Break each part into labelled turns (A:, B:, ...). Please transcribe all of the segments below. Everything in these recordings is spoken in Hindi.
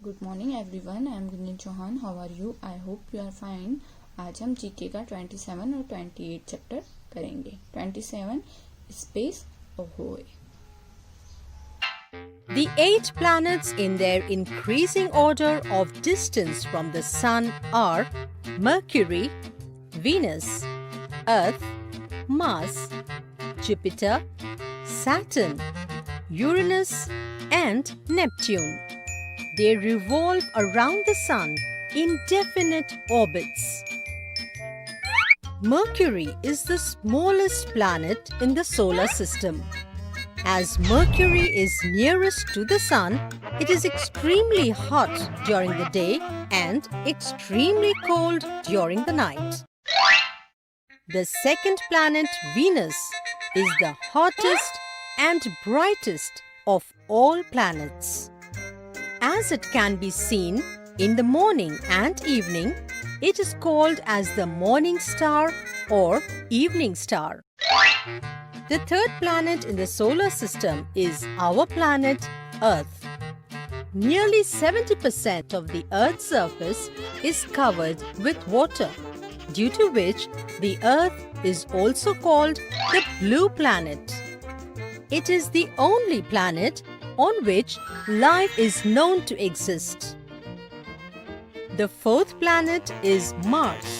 A: Good morning everyone, I am Gunjan Chauhan. How are you? I hope you are fine. आज हम जीके का 27 और 28 चैप्टर करेंगे. 27 space ओहोए.
B: The 8 planets in their increasing order of distance from the Sun are Mercury, Venus, Earth, Mars, Jupiter, Saturn, Uranus, and Neptune. They revolve around the Sun in definite orbits. Mercury is the smallest planet in the solar system. As Mercury is nearest to the Sun, it is extremely hot during the day and extremely cold during the night. The second planet, Venus, is the hottest and brightest of all planets. As it can be seen in the morning and evening, it is called as the morning star or evening star. The third planet in the solar system is our planet Earth. Nearly 70% of the Earth's surface is covered with water, due to which the Earth is also called the blue planet. It is the only planet on which life is known to exist. The fourth planet is Mars.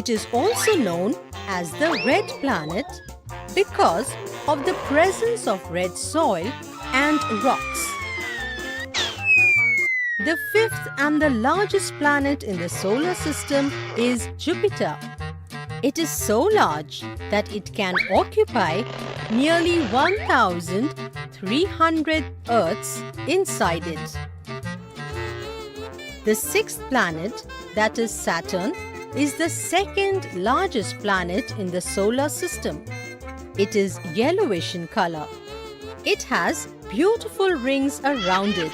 B: It is also known as the red planet because of the presence of red soil and rocks. The fifth and the largest planet in the solar system is Jupiter. It is so large that it can occupy nearly 1,300 Earths inside it. The sixth planet, that is Saturn, is the second largest planet in the solar system. It is yellowish in color. It has beautiful rings around it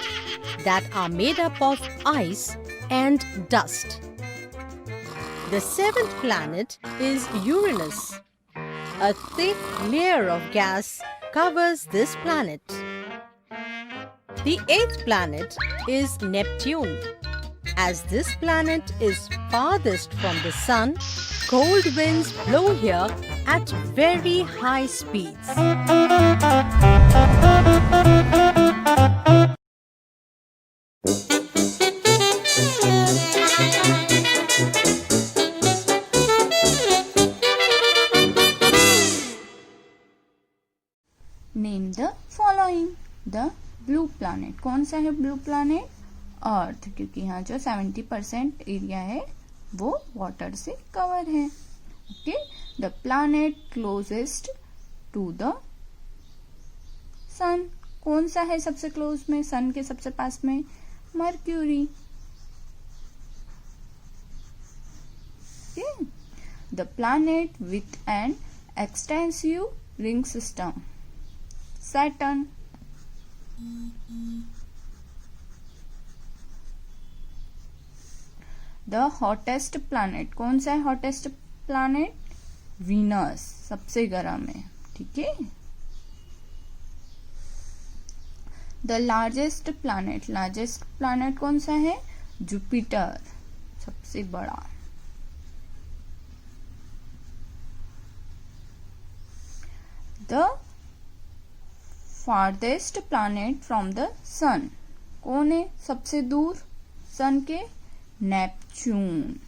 B: that are made up of ice and dust. The seventh planet is Uranus. A thick layer of gas covers this planet. The eighth planet is Neptune. As this planet is farthest from the Sun, cold winds blow here at very high speeds.
A: Name the following. The blue planet. कौन सा है ब्लू प्लानट? अर्थ, क्योंकि यहाँ जो 70% एरिया है वो वाटर से कवर है. Okay. The planet closest to the sun. कौन सा है सबसे क्लोज में, सन के सबसे पास में? Mercury. Okay. The planet with an extensive ring system. Saturn. The hottest planet. कौन सा है hottest planet? Venus. सबसे गर्म है. ठीक है. The largest planet. Largest planet कौन सा है? Jupiter. सबसे बड़ा. The farthest planet from the sun. कौन है सबसे दूर सन के? नेपच्यून.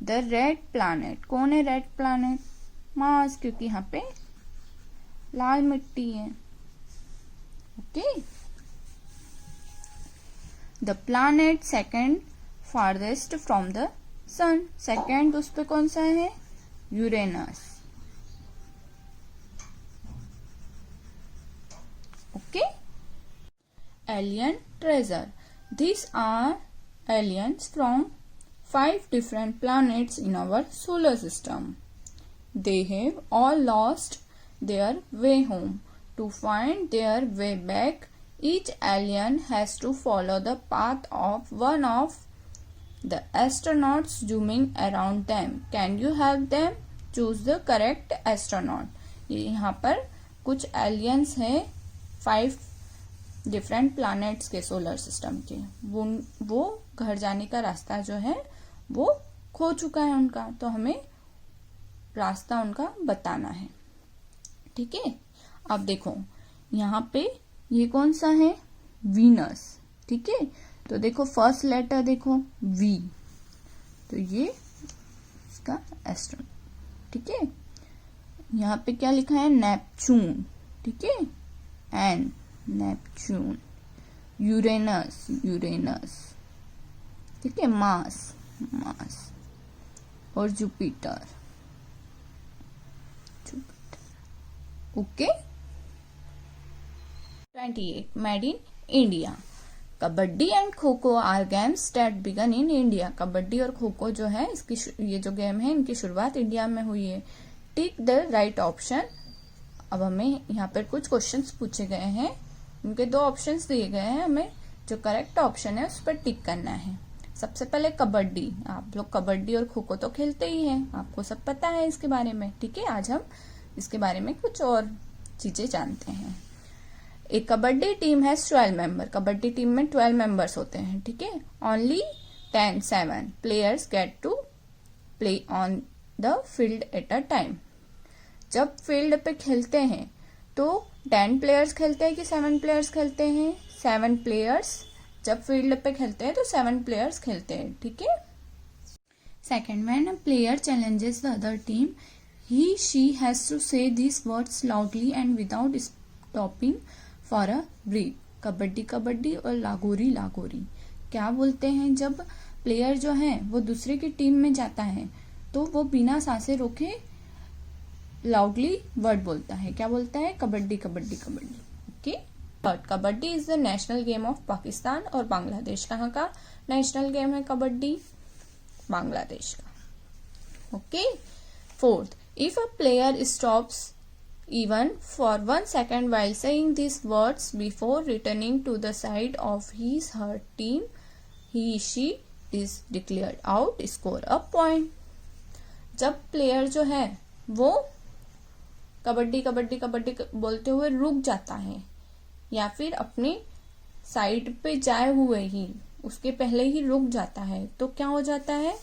A: The red planet. कौन है रेड प्लैनेट? मार्स, क्योंकि यहाँ पे लाल मिट्टी है. Okay. The planet second farthest from the sun. Second उस पे कौन सा है? Uranus. Okay. Alien treasure. These are aliens from 5 different planets in our solar system. They have all lost their way home. To find their way back, each alien has to follow the path of one of the astronauts zooming around them. Can you help them? Choose the correct astronaut. यहाँ पर कुछ एलियंस हैं 5 डिफरेंट प्लैनेट्स के सोलर सिस्टम के, वो घर जाने का रास्ता जो है वो खो चुका है उनका, तो हमें रास्ता उनका बताना है। ठीक है, अब देखो यहाँ पे ये कौन सा है, वीनस। ठीक है, तो देखो फर्स्ट लेटर देखो वी, तो ये इसका एस्ट्रोन। ठीक है, यहाँ पे क्या लिखा है, नेपच्यून। ठीक है, एन नेपच्यून, यूरेनस यूरेनस। ठीक है, मार्स मार्स, और Jupiter Jupiter. Okay. 28 made in India. Kabaddi and kho kho are games that began in India. Kabaddi और खो खो जो है, इसकी ये जो गेम है इनकी शुरुआत इंडिया में हुई है। Tick the right option. अब हमें यहाँ पर कुछ क्वेश्चंस पूछे गए हैं, उनके 2 ऑप्शंस दिए गए हैं, हमें जो करेक्ट ऑप्शन है उस पर टिक करना है। सबसे पहले कबड्डी। आप लोग कबड्डी और खो खो तो खेलते ही हैं, आपको सब पता है इसके बारे में। ठीक है, आज हम इसके बारे में कुछ और चीजें जानते हैं। एक कबड्डी टीम है 12 मेंबर। कबड्डी टीम में 12 मेंबर्स होते हैं। ठीक है, only 7 players get to play on the field at a time. जब फील्ड पे खेलते हैं तो 10 प्लेयर्स खेलते हैं कि 7 प्लेयर्स खेलते हैं, 7 प्लेयर्स। जब फील्ड पे खेलते हैं तो 7 प्लेयर्स खेलते हैं। ठीक है। Second, when a player challenges the other team, he she has to say this words loudly and without stopping for a breath. Kabaddi kabaddi और लागोरी लागोरी। क्या बोलते हैं, जब प्लेयर जो है वो दूसरे की टीम में जाता है तो वो बिना सांसें रोके लाउडली वर्ड बोलता है। क्या बोलता है, kabaddi kabaddi kabaddi. Okay. Third, kabaddi is the national game of Pakistan और बांग्लादेश। कहाँ का नेशनल गेम है कबड्डी, बांग्लादेश का। Okay. Fourth, if a player stops even for 1 second while saying these words before returning to the side of his her team, he she is declared out, score a point. जब प्लेयर जो है वो कबड्डी कबड्डी कबड्डी बोलते हुए रुक जाता है या फिर अपनी साइड पे जाए हुए ही उसके पहले ही रुक जाता है, तो क्या हो जाता है,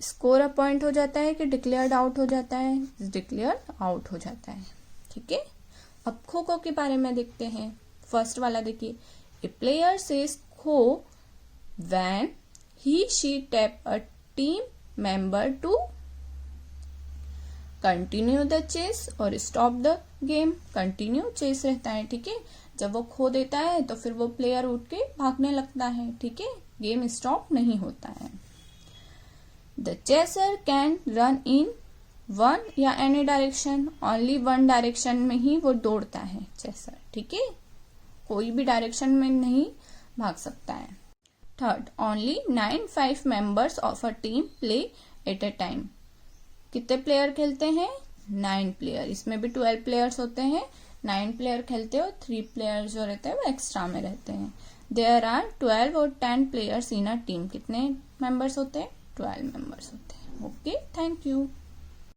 A: स्कोर अ पॉइंट हो जाता है कि डिक्लेयर्ड आउट हो जाता है, डिक्लेयर्ड आउट हो जाता है। ठीक है। अब खो खो के बारे में देखते हैं। फर्स्ट वाला देखिए, a player says kho when he she tap a team member to continue the chase और stop the game. Continue chase रहता है। ठीक है, जब वो खो देता है तो फिर वो प्लेयर उठ के भागने लगता है। ठीक है, गेम स्टॉप नहीं होता है। The chaser can run in 1 या एनी डायरेक्शन। ओनली 1 डायरेक्शन में ही वो दौड़ता है चेसर। ठीक है, कोई भी डायरेक्शन में नहीं भाग सकता है। Third, only 9 members of a team play at a time. कितने प्लेयर खेलते हैं, 9 प्लेयर। इसमें भी 12 प्लेयर्स होते हैं, 9 प्लेयर खेलते हो, 3 प्लेयर जो रहते हैं वो एक्स्ट्रा में रहते हैं। देयर आर 12 और 10 प्लेयर्स इन अ टीम। कितने मेंबर्स होते हैं, 12 मेंबर्स होते हैं। Okay, thank you.